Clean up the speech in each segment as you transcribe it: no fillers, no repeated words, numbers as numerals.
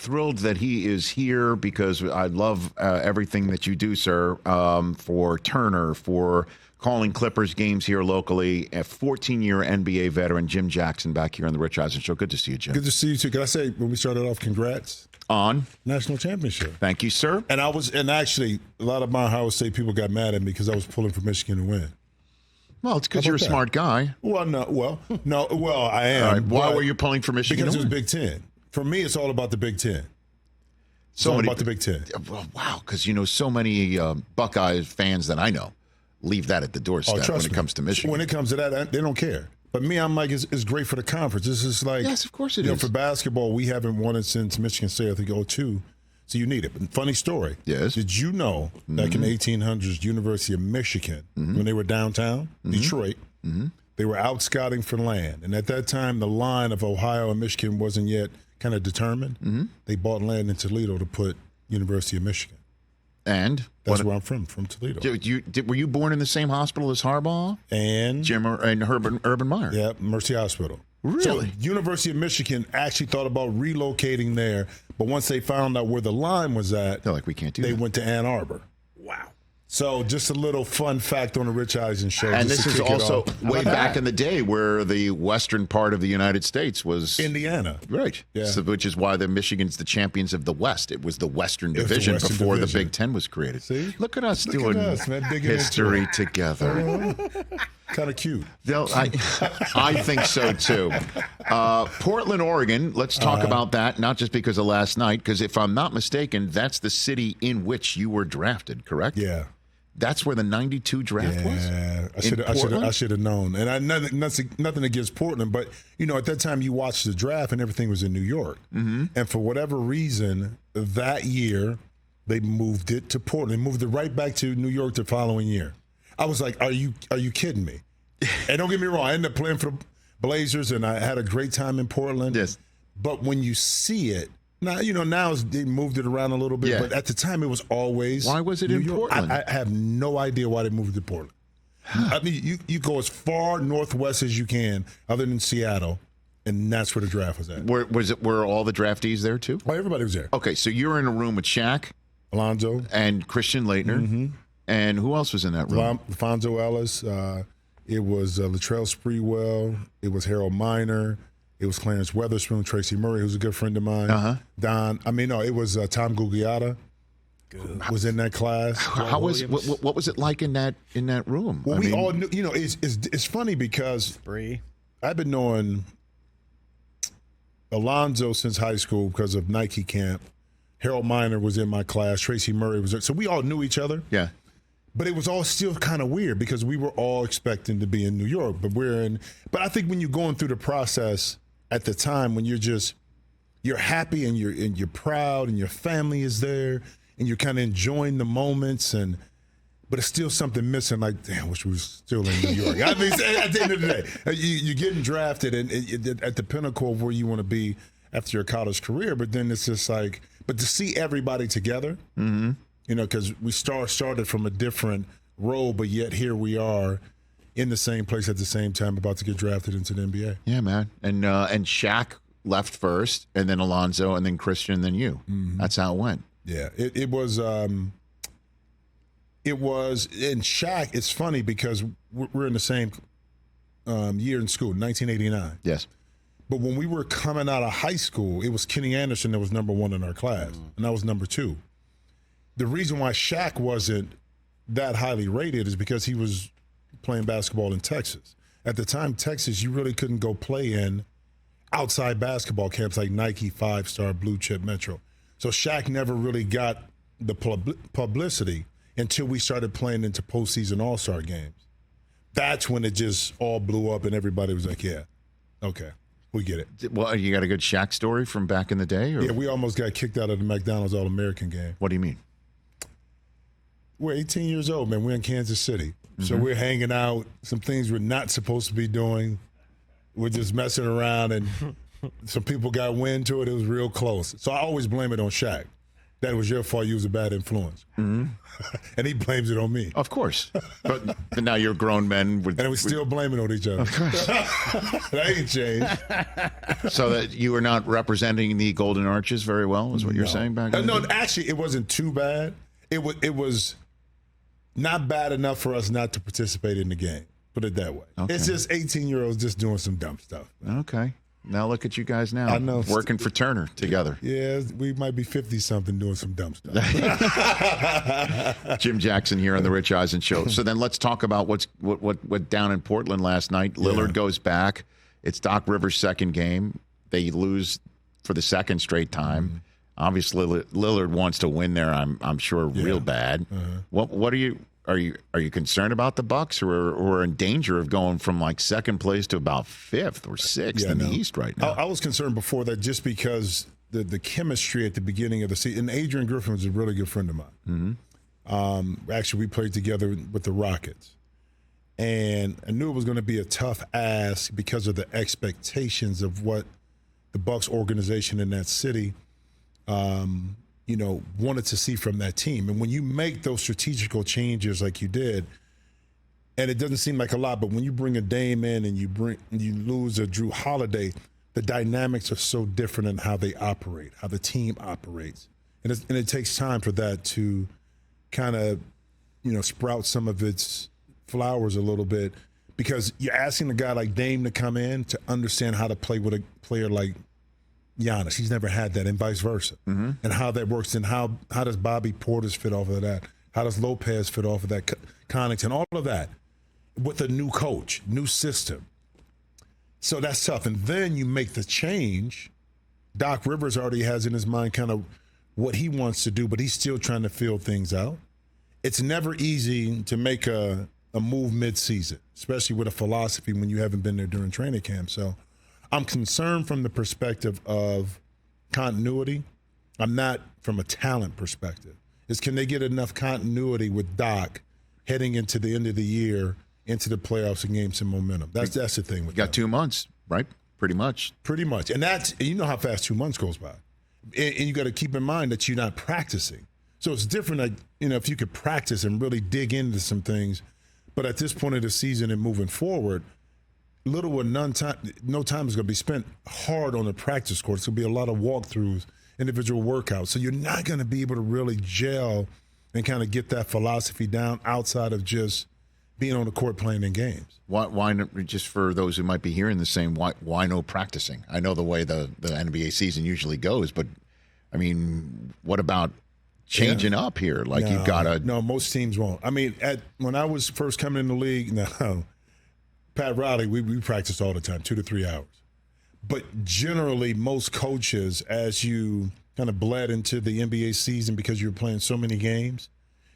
thrilled that he is here because I love everything that you do, sir, for Turner, for calling Clippers games here locally. A 14-year NBA veteran, Jim Jackson, back here on the Rich Eisen Show. Good to see you, Jim. Good to see you, too. Can I say, when we started off, congrats. On? National championship. Thank you, sir. And actually, a lot of my Ohio State people got mad at me because I was pulling for Michigan to win. Well, it's because you're a smart guy. Well, I am. All right. Why were you pulling for Michigan? Because it was Big Ten. For me, it's all about the Big Ten. It's all about the Big Ten. Wow, because so many Buckeye fans that I know leave that at the doorstep when it comes to Michigan. When it comes to that, they don't care. But me, I'm like, it's great for the conference. This is like, yes, of course it is. For basketball, we haven't won it since Michigan State, I think, 2002. So you need it. But funny story. Yes. Did you know back in the 1800s, University of Michigan, when they were downtown Detroit, they were out scouting for land. And at that time, the line of Ohio and Michigan wasn't yet kind of determined. They bought land in Toledo to put University of Michigan. And? That's where I'm from Toledo. Were you born in the same hospital as Harbaugh? And? Jim and Urban Meyer? Yeah, Mercy Hospital. Really? So University of Michigan actually thought about relocating there, but once they found out where the line was at, they're like, we can't do that. They went to Ann Arbor. Wow. So just a little fun fact on the Rich Eisen Show. And this is also way back in the day where the western part of the United States was Indiana. Right. Yeah. So, which is why the Michigan's the champions of the West. It was the Western Division before the Big Ten was created. See? Look at us doing digging history together. Kind of cute. I think so, too. Portland, Oregon, let's talk about that, not just because of last night, because if I'm not mistaken, that's the city in which you were drafted, correct? Yeah. That's where the 92 draft was? Yeah, I should have known. And nothing against Portland, but, at that time you watched the draft and everything was in New York. And for whatever reason, that year, they moved it to Portland, moved it right back to New York the following year. I was like, are you kidding me? And don't get me wrong, I ended up playing for the Blazers, and I had a great time in Portland. Yes. But when you see it, now they moved it around a little bit, but at the time it was always Why was it New in York. Portland? I have no idea why they moved it to Portland. I mean, you go as far northwest as you can, other than Seattle, and that's where the draft was at. Were all the draftees there, too? Oh, everybody was there. Okay, so you were in a room with Shaq. Alonzo. And Christian Laettner. And who else was in that room? Alfonso Ellis. It was Latrell Sprewell. It was Harold Miner. It was Clarence Weatherspoon, Tracy Murray, who's a good friend of mine. It was Tom Gugliotta. Was in that class. What was it like in that room? Well, we all knew. It's funny because I've been knowing Alonzo since high school because of Nike camp. Harold Miner was in my class. Tracy Murray was there. So we all knew each other. Yeah. But it was all still kind of weird because we were all expecting to be in New York. But I think when you're going through the process at the time, when you're happy and you're proud and your family is there and you're kind of enjoying the moments but it's still something missing. Like, damn, I wish we were still in New York. I mean, at the end of the day, you're getting drafted and at the pinnacle of where you want to be after your college career. But then it's just like, but to see everybody together, because we started from a different role, but yet here we are in the same place at the same time, about to get drafted into the NBA. Yeah, man. And Shaq left first, and then Alonzo, and then Christian, and then you. That's how it went. Yeah, it was. It was in Shaq. It's funny because we're in the same year in school, 1989. Yes. But when we were coming out of high school, it was Kenny Anderson that was number one in our class, and I was number two. The reason why Shaq wasn't that highly rated is because he was playing basketball in Texas. At the time, Texas, you really couldn't go play in outside basketball camps like Nike, 5-Star, Blue Chip, Metro. So Shaq never really got the publicity until we started playing into postseason All-Star games. That's when it just all blew up and everybody was like, yeah, okay. We get it. Well, you got a good Shaq story from back in the day? Or? Yeah, we almost got kicked out of the McDonald's All-American game. What do you mean? We're 18 years old, man. We're in Kansas City. So we're hanging out, some things we're not supposed to be doing. We're just messing around, and some people got wind to it. It was real close. So I always blame it on Shaq. That it was your fault. You was a bad influence. Mm-hmm. And he blames it on me. Of course. But now you're grown men. And we still blame it on each other. Of course. That ain't changed. So that you were not representing the Golden Arches very well, is what you're saying back then? No, actually, it wasn't too bad. It was not bad enough for us not to participate in the game. Put it that way. Okay. It's just 18-year-olds just doing some dumb stuff. Okay. Now look at you guys now. I know. Working for Turner together. Yeah, we might be 50-something doing some dumb stuff. Jim Jackson here on the Rich Eisen Show. So then let's talk about what went down in Portland last night. Lillard goes back. It's Doc Rivers' second game. They lose for the second straight time. Mm-hmm. Obviously, Lillard wants to win there. I'm sure real bad. Uh-huh. What are you concerned about the Bucks, or in danger of going from like second place to about fifth or sixth in the East right now? I was concerned before that just because the chemistry at the beginning of the season. And Adrian Griffin was a really good friend of mine. Mm-hmm. Actually, we played together with the Rockets, and I knew it was going to be a tough ask because of the expectations of what the Bucks organization in that city wanted to see from that team. And when you make those strategical changes like you did, and it doesn't seem like a lot, but when you bring a Dame in and you lose a Drew Holiday, the dynamics are so different in how they operate, how the team operates. And it takes time for that to kind of, sprout some of its flowers a little bit, because you're asking a guy like Dame to come in to understand how to play with a player like Giannis. He's never had that, and vice versa. Mm-hmm. And how that works, and how does Bobby Portis fit off of that? How does Lopez fit off of that? Connaughton, all of that with a new coach, new system. So that's tough. And then you make the change. Doc Rivers already has in his mind kind of what he wants to do, but he's still trying to feel things out. It's never easy to make a move mid-season, especially with a philosophy when you haven't been there during training camp. So I'm concerned from the perspective of continuity. I'm not from a talent perspective. Can they get enough continuity with Doc heading into the end of the year, into the playoffs, and gain some momentum? That's the thing. With got 2 months, right? Pretty much. And you know how fast 2 months goes by. And you got to keep in mind that you're not practicing. So it's different, like, if you could practice and really dig into some things. But at this point of the season and moving forward, no time is going to be spent hard on the practice court. It's going to be a lot of walkthroughs, individual workouts. So you're not going to be able to really gel and kind of get that philosophy down outside of just being on the court playing in games. Why just for those who might be hearing the same, why no practicing? I know the way the NBA season usually goes, but, I mean, what about changing up here? Like, you've got to... No, most teams won't. I mean, when I was first coming in the league, Pat Riley, we practiced all the time, 2 to 3 hours. But generally, most coaches, as you kind of bled into the NBA season because you're playing so many games,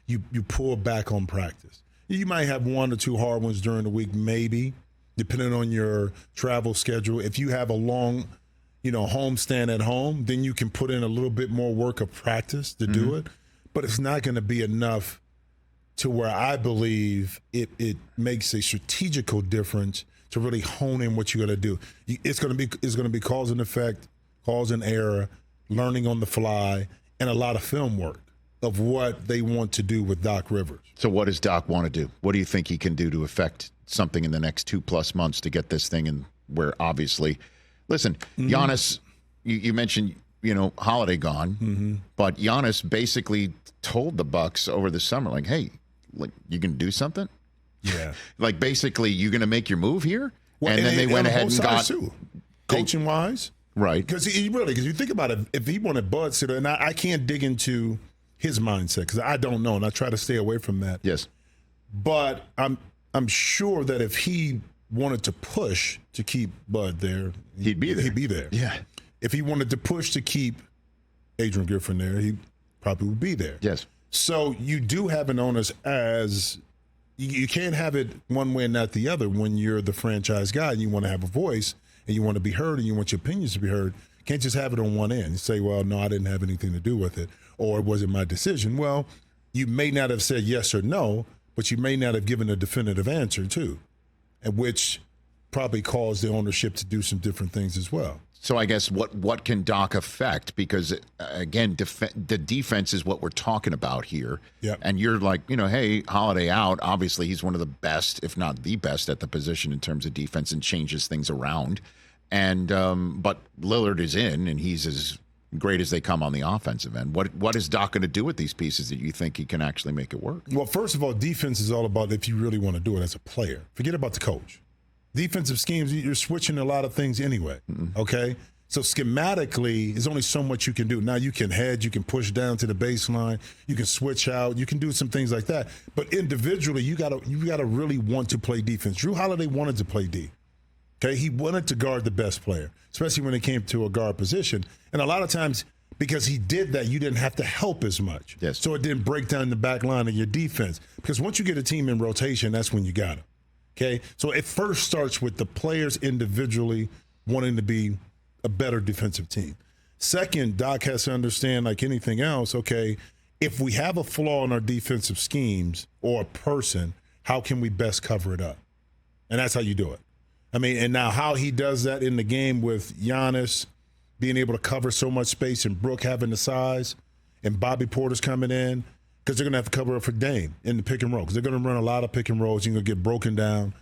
you pull back on practice. You might have 1 or 2 hard ones during the week, maybe, depending on your travel schedule. If you have a long, homestand at home, then you can put in a little bit more work of practice to do it. But it's not going to be enough to where I believe it makes a strategical difference to really hone in what you got to do. It's going to be cause and effect, cause and error, learning on the fly, and a lot of film work of what they want to do with Doc Rivers. So what does Doc want to do? What do you think he can do to affect something in the next 2+ months to get this thing in where, obviously, listen, Giannis, you mentioned, Holiday gone, but Giannis basically told the Bucks over the summer, like, hey, like, you can do something? Yeah. Like, basically, you're going to make your move here? Well, and then they went ahead and got... Too. Coaching-wise. Right. Because you think about it, if he wanted Bud Sitter, and I can't dig into his mindset because I don't know, and I try to stay away from that. Yes. But I'm sure that if he wanted to push to keep Bud there, he'd be there. He'd be there. Yeah. If he wanted to push to keep Adrian Griffin there, he probably would be there. Yes. So you do have an onus as you can't have it one way and not the other when you're the franchise guy and you want to have a voice and you want to be heard and you want your opinions to be heard. You can't just have it on one end. You say, well, no, I didn't have anything to do with it, or it wasn't my decision. Well, you may not have said yes or no, but you may not have given a definitive answer too, and which probably caused the ownership to do some different things as well. So I guess what can Doc affect? Because again, the defense is what we're talking about here. Yep. And you're like, hey, Holiday out. Obviously, he's one of the best, if not the best, at the position in terms of defense and changes things around. And but Lillard is in, and he's as great as they come on the offensive end. What is Doc going to do with these pieces that you think he can actually make it work? Well, first of all, defense is all about if you really want to do it as a player. Forget about the coach. Defensive schemes, you're switching a lot of things anyway, okay? So schematically, there's only so much you can do. Now you can hedge, you can push down to the baseline, you can switch out, you can do some things like that. But individually, you gotta really want to play defense. Drew Holiday wanted to play D. Okay, he wanted to guard the best player, especially when it came to a guard position. And a lot of times, because he did that, you didn't have to help as much. Yes. So it didn't break down the back line of your defense. Because once you get a team in rotation, that's when you got them. Okay, so it first starts with the players individually wanting to be a better defensive team. Second, Doc has to understand, like anything else, okay, if we have a flaw in our defensive schemes or a person, how can we best cover it up? And that's how you do it. I mean, and now how he does that in the game with Giannis being able to cover so much space and Brook having the size and Bobby Porter's coming in, because they're going to have to cover up for Dame in the pick and roll, because they're going to run a lot of pick and rolls. You're going to get broken down.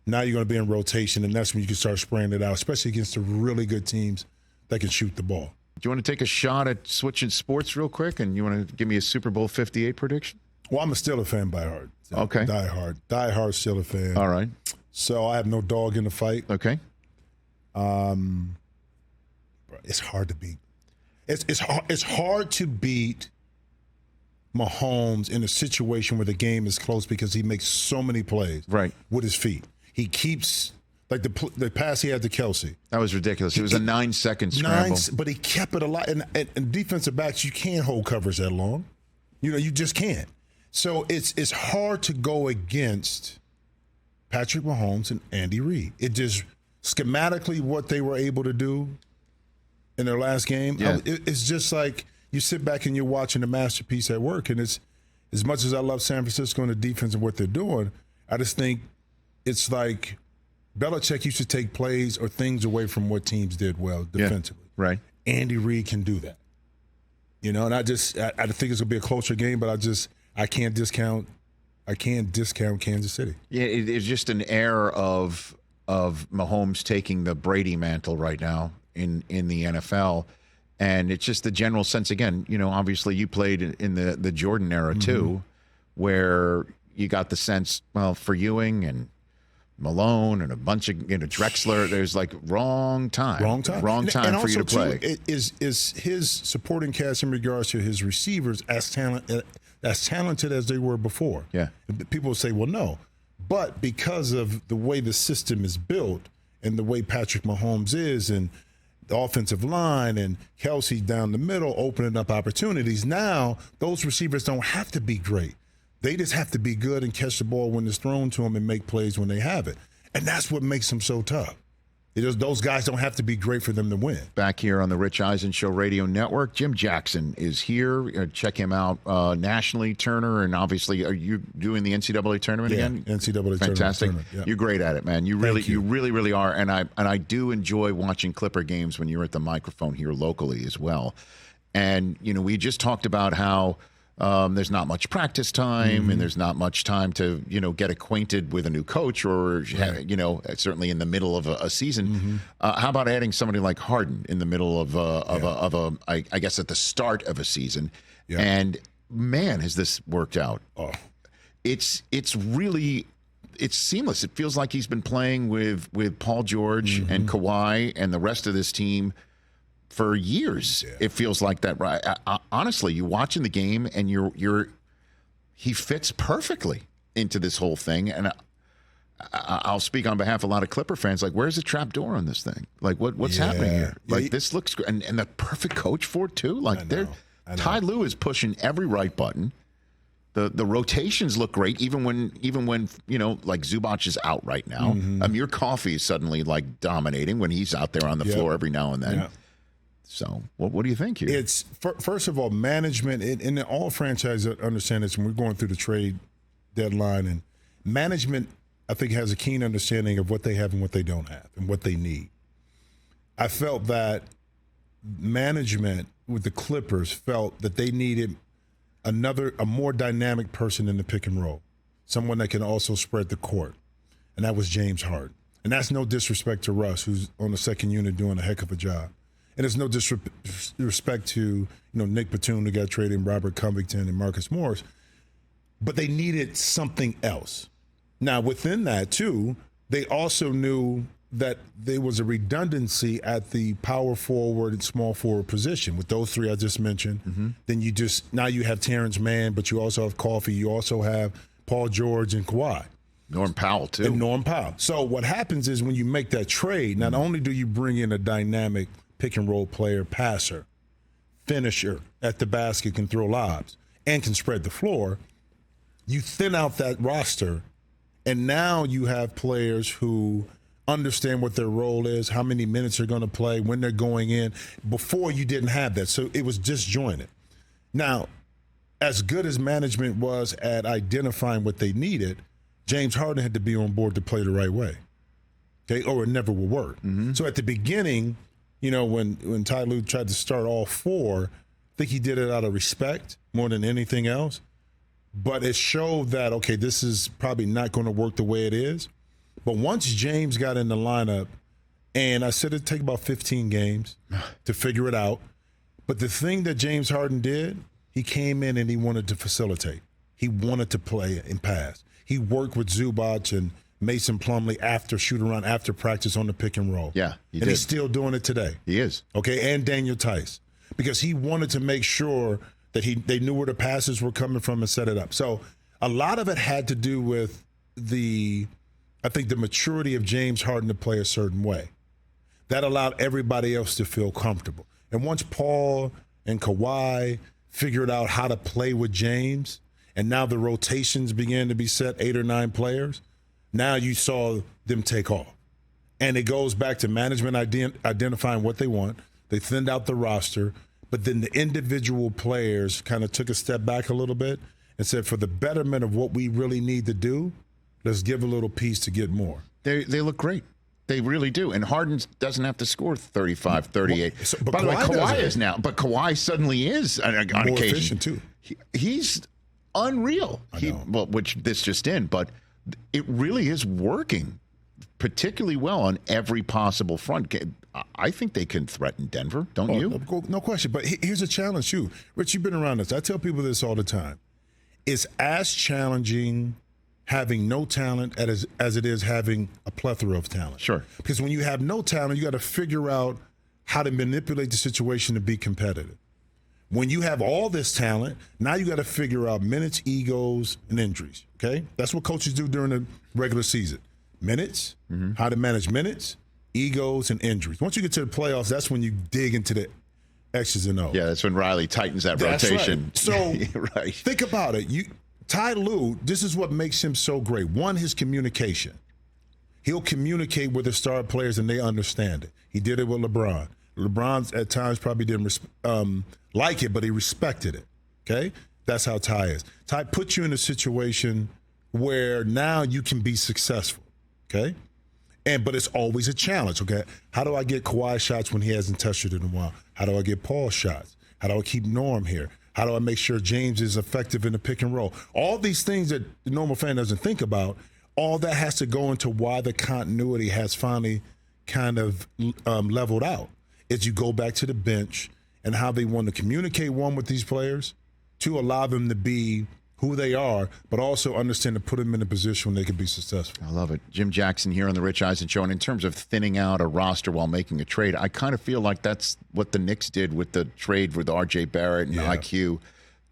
Now you're going to be in rotation, and that's when you can start spraying it out, especially against the really good teams that can shoot the ball. Do you want to take a shot at switching sports real quick, and you want to give me a Super Bowl 58 prediction? Well, I'm a Steelers fan by heart. Okay. Die hard Steelers fan. All right. So I have no dog in the fight. Okay. It's hard to beat. It's hard to beat Mahomes in a situation where the game is close because he makes so many plays with his feet. He keeps, like the pass he had to Kelsey. That was ridiculous. It was a 9-second scramble. But he kept it alive. And defensive backs, you can't hold coverage that long. You just can't. So it's hard to go against Patrick Mahomes and Andy Reid. It just, schematically, what they were able to do in their last game, it's just like you sit back and you're watching a masterpiece at work. And it's, as much as I love San Francisco and the defense and what they're doing, I just think it's like Belichick used to take plays or things away from what teams did well defensively. Yeah, right. Andy Reid can do that. And I think it's going to be a closer game, but I can't discount Kansas City. Yeah, it's just an air of Mahomes taking the Brady mantle right now in the NFL. And it's just the general sense, again, obviously you played in the Jordan era too, where you got the sense, well, for Ewing and Malone and a bunch of Drexler, there's like wrong time and for you to play. Too, is his supporting cast in regards to his receivers as talented as they were before? Yeah. People will say, well, no. But because of the way the system is built and the way Patrick Mahomes is and the offensive line and Kelsey down the middle opening up opportunities, now those receivers don't have to be great. They just have to be good and catch the ball when it's thrown to them and make plays when they have it. And that's what makes them so tough. Those guys don't have to be great for them to win. Back here on the Rich Eisen Show Radio Network, Jim Jackson is here. Check him out nationally, Turner, and obviously, are you doing the NCAA tournament again? NCAA Fantastic. tournament. Yeah. You're great at it, man. You really are. And I do enjoy watching Clipper games when you're at the microphone here locally as well. And we just talked about how there's not much practice time and there's not much time to, get acquainted with a new coach or, certainly in the middle of a season. How about adding somebody like Harden in the middle of I guess at the start of a season? Yeah. And man, has this worked out. Oh. It's seamless. It feels like he's been playing with Paul George and Kawhi and the rest of this team for years. Yeah. It feels like that. Right? Honestly, you're watching the game and he fits perfectly into this whole thing. And I'll speak on behalf of a lot of Clipper fans. Like, where's the trap door on this thing? Like, what's happening here? Like, this looks great, and the perfect coach for it too. Like, Ty Lue is pushing every right button. The rotations look great, even when like Zubac is out right now. Amir Coffey is suddenly like dominating when he's out there on the floor every now and then. Yeah. So, what do you think here? It's first of all, management, and all franchises understand this. When we're going through the trade deadline, and management, I think, has a keen understanding of what they have and what they don't have, and what they need. I felt that management with the Clippers felt that they needed a more dynamic person in the pick and roll, someone that can also spread the court, and that was James Harden. And that's no disrespect to Russ, who's on the second unit doing a heck of a job. And it's no disrespect to Nick Batum, who got traded, and Robert Covington and Marcus Morris. But they needed something else. Now, within that, too, they also knew that there was a redundancy at the power forward and small forward position. With those three I just mentioned, then now you have Terrence Mann, but you also have Coffey. You also have Paul George and Kawhi. Norm Powell, too. And Norm Powell. So what happens is when you make that trade, not only do you bring in a dynamic pick-and-roll player, passer, finisher at the basket, can throw lobs, and can spread the floor, you thin out that roster, and now you have players who understand what their role is, how many minutes they're going to play, when they're going in. Before, you didn't have that, so it was disjointed. Now, as good as management was at identifying what they needed, James Harden had to be on board to play the right way, okay, or it never will work. So at the beginning, when Ty Lue tried to start all four, I think he did it out of respect more than anything else. But it showed that, okay, this is probably not going to work the way it is. But once James got in the lineup, and I said it'd take about 15 games to figure it out. But the thing that James Harden did, he came in and he wanted to facilitate. He wanted to play and pass. He worked with Zubac and Mason Plumlee after shoot-around, after practice on the pick and roll. Yeah, he did. He's still doing it today. He is. Okay, and Daniel Tice. Because he wanted to make sure that they knew where the passes were coming from and set it up. So a lot of it had to do with the maturity of James Harden to play a certain way. That allowed everybody else to feel comfortable. And once Paul and Kawhi figured out how to play with James, and now the rotations began to be set, 8 or 9 players, now you saw them take off. And it goes back to management identifying what they want. They thinned out the roster, but then the individual players kind of took a step back a little bit and said, for the betterment of what we really need to do, let's give a little piece to get more. They look great. They really do. And Harden doesn't have to score 35, 38. But by the way, Kawhi doesn't. is now. But Kawhi suddenly is on More occasion. efficient, too. He's unreal. Which this just in, but it really is working particularly well on every possible front. I think they can threaten Denver, don't you? No question. But here's a challenge, too. Rich, you've been around this. I tell people this all the time. It's as challenging having no talent as it is having a plethora of talent. Sure. Because when you have no talent, you got to figure out how to manipulate the situation to be competitive. When you have all this talent, now you got to figure out minutes, egos, and injuries, okay? That's what coaches do during the regular season. Minutes, how to manage minutes, egos, and injuries. Once you get to the playoffs, that's when you dig into the X's and O's. Yeah, that's when Riley tightens that rotation. Right. So right. Think about it. Ty Lue, this is what makes him so great. One, his communication. He'll communicate with the star players and they understand it. He did it with LeBron. LeBron at times probably didn't like it, but he respected it. Okay? That's how Ty is. Ty puts you in a situation where now you can be successful. Okay? But it's always a challenge. Okay? How do I get Kawhi shots when he hasn't touched it in a while? How do I get Paul shots? How do I keep Norm here? How do I make sure James is effective in the pick and roll? All these things that the normal fan doesn't think about, all that has to go into why the continuity has finally kind of leveled out. Is you go back to the bench and how they want to communicate, one, with these players, two, allow them to be who they are, but also understand to put them in a position when they can be successful. I love it. Jim Jackson here on the Rich Eisen Show. And in terms of thinning out a roster while making a trade, I kind of feel like that's what the Knicks did with the trade with R.J. Barrett and IQ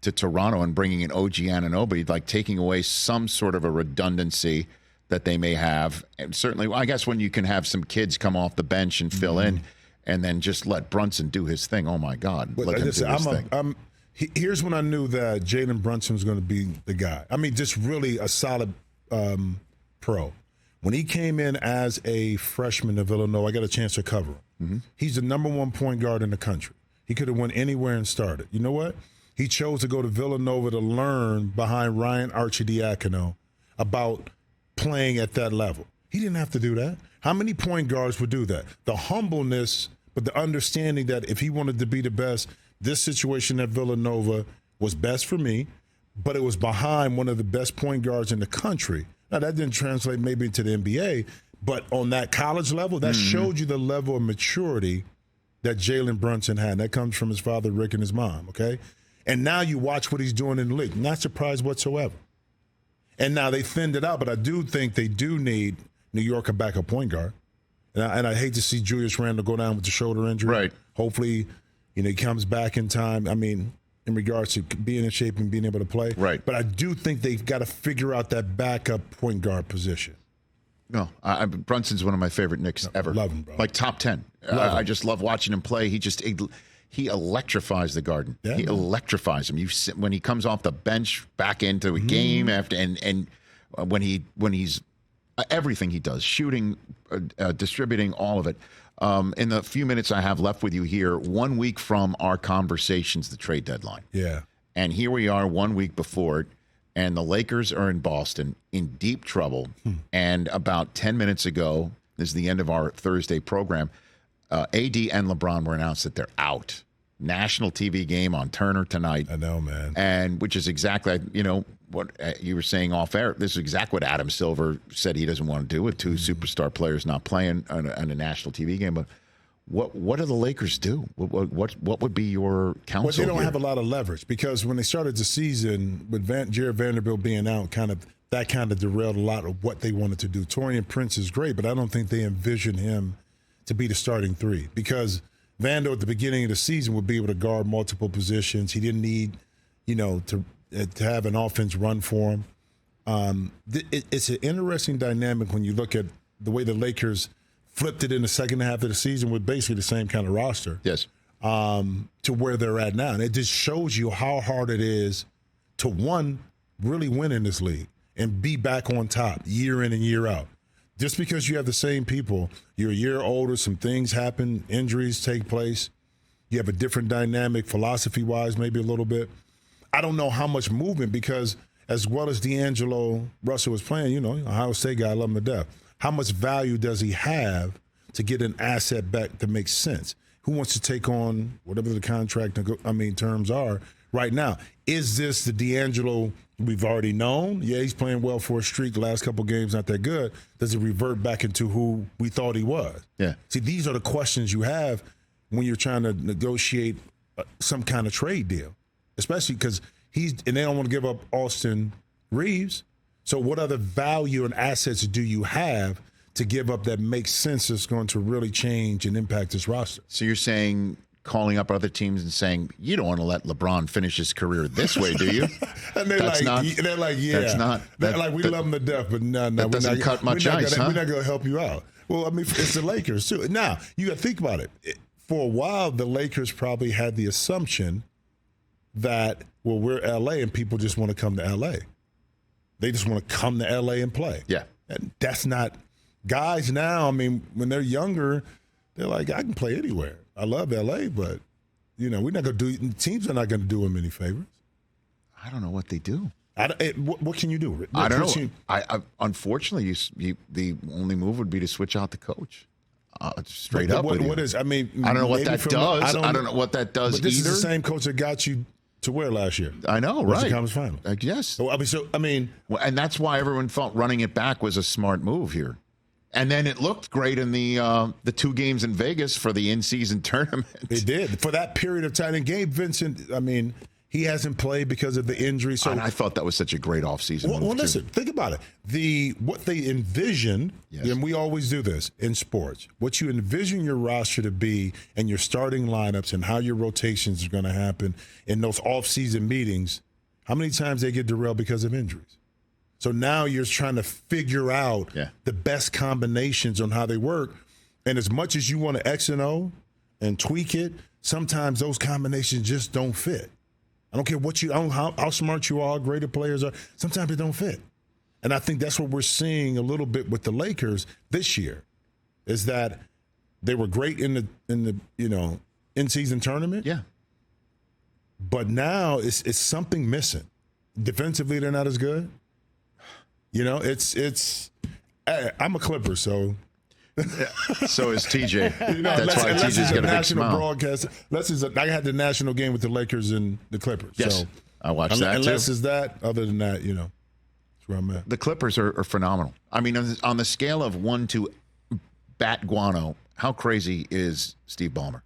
to Toronto and bringing in OG Anunoby, like taking away some sort of a redundancy that they may have. And certainly, I guess when you can have some kids come off the bench and fill in and then just let Brunson do his thing. Oh, my God. Let him do his thing. Here's when I knew that Jalen Brunson was going to be the guy. I mean, just really a solid pro. When he came in as a freshman to Villanova, I got a chance to cover him. He's the number 1 point guard in the country. He could have went anywhere and started. You know what? He chose to go to Villanova to learn behind Ryan Arcidiacono about playing at that level. He didn't have to do that. How many point guards would do that? The humbleness but the understanding that if he wanted to be the best, this situation at Villanova was best for me, but it was behind one of the best point guards in the country. Now, that didn't translate maybe into the NBA, but on that college level, that showed you the level of maturity that Jalen Brunson had. That comes from his father, Rick, and his mom, okay? And now you watch what he's doing in the league. Not surprised whatsoever. And now they thinned it out, but I do think they do need New York a backup point guard. And I hate to see Julius Randle go down with the shoulder injury. Right. Hopefully, he comes back in time. I mean, in regards to being in shape and being able to play. Right. But I do think they've got to figure out that backup point guard position. No, Brunson's one of my favorite Knicks ever. Love him, bro. Like top 10. I just love watching him play. He electrifies the Garden. Yeah, he man. electrifies him. When he comes off the bench back into a game after, and when he's everything he does, shooting, distributing, all of it. In the few minutes I have left with you here, 1 week from our conversations, the trade deadline. Yeah. And here we are 1 week before it, and the Lakers are in Boston in deep trouble. And about 10 minutes ago, this is the end of our Thursday program, AD and LeBron were announced that they're out. National TV game on Turner tonight. I know, man. And which is exactly, what you were saying off air. This is exactly what Adam Silver said he doesn't want to do with two superstar players not playing on a national TV game. But what do the Lakers do? What would be your counsel? Well, they don't here? have a lot of leverage because when they started the season with Jared Vanderbilt being out, that derailed a lot of what they wanted to do. Taurean Prince is great, but I don't think they envision him to be the starting three because Vando at the beginning of the season would be able to guard multiple positions. He didn't need, to have an offense run for him. It's an interesting dynamic when you look at the way the Lakers flipped it in the second half of the season with basically the same kind of roster. Yes. To where they're at now. And it just shows you how hard it is to, one, really win in this league and be back on top year in and year out. Just because you have the same people, you're a year older, some things happen, injuries take place, you have a different dynamic philosophy-wise maybe a little bit. I don't know how much movement because as well as D'Angelo Russell was playing, Ohio State guy, I love him to death. How much value does he have to get an asset back that makes sense? Who wants to take on whatever the contract terms are right now? Is this the D'Angelo we've already known? Yeah, he's playing well for a streak. The last couple games not that good. Does it revert back into who we thought he was? Yeah. See, these are the questions you have when you're trying to negotiate some kind of trade deal, especially because and they don't want to give up Austin Reeves. So what other value and assets do you have to give up that makes sense that's going to really change and impact this roster? So you're saying calling up other teams and saying, you don't want to let LeBron finish his career this way, do you? And they're like, yeah. That's not. They're like, we love him to death, but no. That doesn't cut much ice, huh? We're not going to help you out. Well, it's the Lakers, too. Now, you got to think about it. For a while, the Lakers probably had the assumption that, well, we're L.A. and people just want to come to L.A. They just want to come to L.A. and play. Yeah. And that's not – guys now, when they're younger, they're like, I can play anywhere. I love L.A., but, we're not going to do – teams are not going to do them any favors. I don't know what they do. What can you do? I don't know. I unfortunately, the only move would be to switch out the coach. Straight up. What is? I don't know what that does. I don't know what that does. But this either. is the same coach that got you to where last year? I know, right? The conference final. Yes. And that's why everyone felt running it back was a smart move here. And then it looked great in the 2 games in Vegas for the in-season tournament. It did for that period of time. And Gabe Vincent, he hasn't played because of the injury. So and I thought that was such a great offseason move. Well, listen, think about it. What they envision, yes. And we always do this in sports, what you envision your roster to be and your starting lineups and how your rotations are going to happen in those off-season meetings, how many times they get derailed because of injuries? So now you're trying to figure out the best combinations on how they work. And as much as you want to X and O and tweak it, sometimes those combinations just don't fit. I don't care how smart you are, how great the players are. Sometimes it don't fit. And I think that's what we're seeing a little bit with the Lakers this year, is that they were great in the in-season tournament. Yeah. But now it's something missing. Defensively, they're not as good. I'm a Clipper, so So is TJ. You know, That's why unless TJ's it's a got a big national smile. broadcast. I had the national game with the Lakers and the Clippers. Yes, so, I watched that unless too. it's that. Other than that, that's where I'm at. The Clippers are phenomenal. I mean, on the scale of 1 to bat guano, how crazy is Steve Ballmer?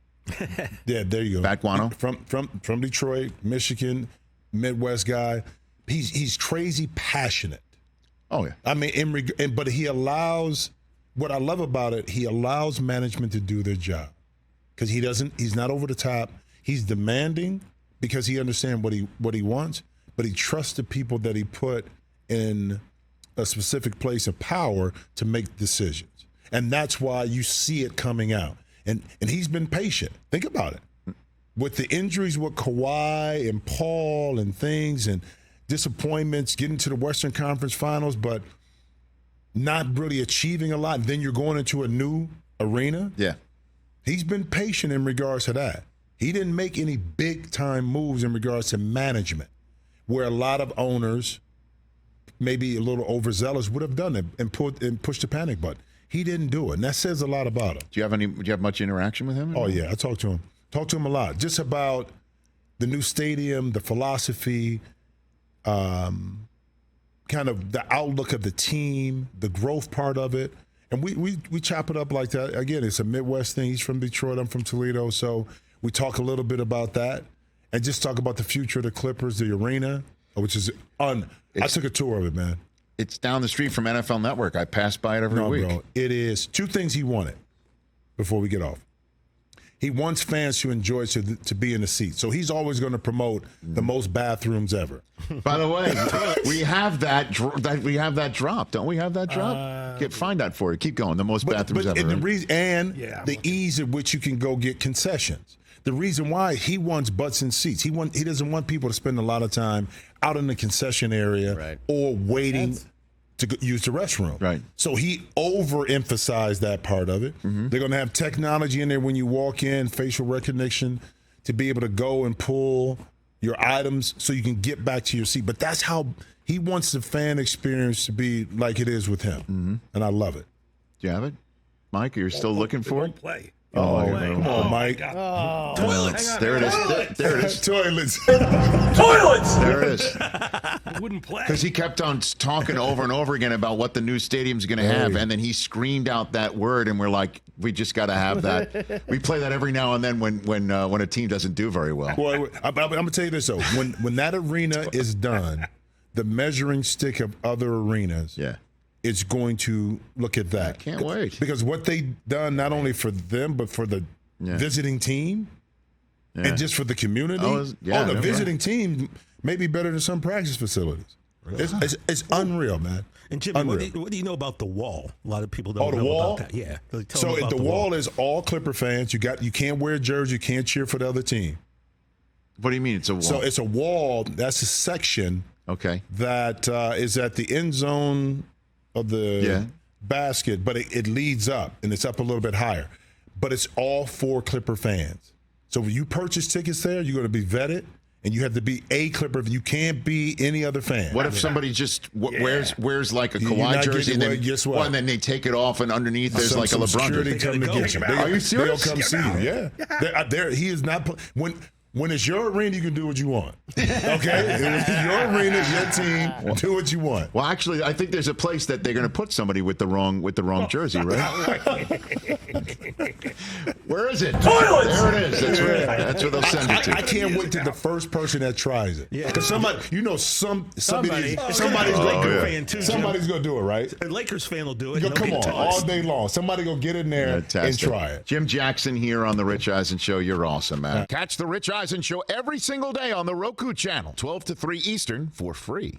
Yeah, there you go. Bat guano? From Detroit, Michigan, Midwest guy. He's crazy passionate. Oh yeah. I mean, but he allows. What I love about it, he allows management to do their job because he's not over the top. He's demanding because he understands what he wants, but he trusts the people that he put in a specific place of power to make decisions. And that's why you see it coming out. And he's been patient. Think about it. With the injuries with Kawhi and Paul and things and disappointments, getting to the Western Conference Finals, but not really achieving a lot. Then you're going into a new arena. Yeah. He's been patient in regards to that. He didn't make any big-time moves in regards to management, where a lot of owners, maybe a little overzealous, would have done it and pushed the panic button. He didn't do it, and that says a lot about him. Do you have much interaction with him? Oh, yeah, I talk to him. Talk to him a lot. Just about the new stadium, the philosophy, kind of the outlook of the team, the growth part of it. And we chop it up like that. Again, it's a Midwest thing. He's from Detroit. I'm from Toledo. So we talk a little bit about that and just talk about the future of the Clippers, the arena, which is I took a tour of it, man. It's down the street from NFL Network. I pass by it every week. Bro, it is. Two things he wanted before we get off. He wants fans to enjoy it, to be in the seat. So he's always going to promote the most bathrooms ever. By the way, we have that drop. Don't we have that drop? Find that for you. Keep going. The most bathrooms ever. And right? the ease at which you can go get concessions. The reason why he wants butts in seats. He doesn't want people to spend a lot of time out in the concession area or waiting to use the restroom. Right. So he overemphasized that part of it. Mm-hmm. They're going to have technology in there when you walk in, facial recognition, to be able to go and pull your items so you can get back to your seat. But that's how he wants the fan experience to be like it is with him. Mm-hmm. And I love it. Do you have it? Mike, you're still looking for it? Play. Oh, come on, Mike. Toilets. There it is. There it is. Toilets. Toilets! There it is. It wouldn't play. Because he kept on talking over and over again about what the new stadium's going to have, and then he screamed out that word, and we're like, we just got to have that. We play that every now and then when a team doesn't do very well. Well, I'm going to tell you this, though. When that arena is done, the measuring stick of other arenas it's going to look at that. I can't wait. Because what they've done, not only for them, but for the visiting team and just for the community. The visiting team may be better than some practice facilities. It's unreal, man. And Jimmy, what do you know about the wall? A lot of people don't know wall? about that. Yeah. So the wall is all Clipper fans. You can't wear a jersey. You can't cheer for the other team. What do you mean it's a wall? So it's a wall. That's a section that is at the end zone of the basket, but it leads up, and it's up a little bit higher. But it's all for Clipper fans. So when you purchase tickets there, you're going to be vetted, and you have to be a Clipper. You can't be any other fan. What if somebody just wears like a Kawhi jersey, and then they take it off, and underneath there's like a LeBron jersey? Come to get you. Are you serious? They'll come see you. Yeah. He is not when it's your arena, you can do what you want. Okay? It's your arena, your team, do what you want. Well, actually, I think there's a place that they're going to put somebody with the wrong jersey, right? Where is it? Toilets! There it is. That's where they'll send it to. I can't wait to the first person that tries it. Yeah. Because somebody's going to do it, right? A Lakers fan will do it. Come on, all day long. Somebody go get in there and try it. Jim Jackson here on The Rich Eisen Show. You're awesome, man. Catch The Rich Eisen Show every single day on the Roku channel, 12 to 3 Eastern, for free.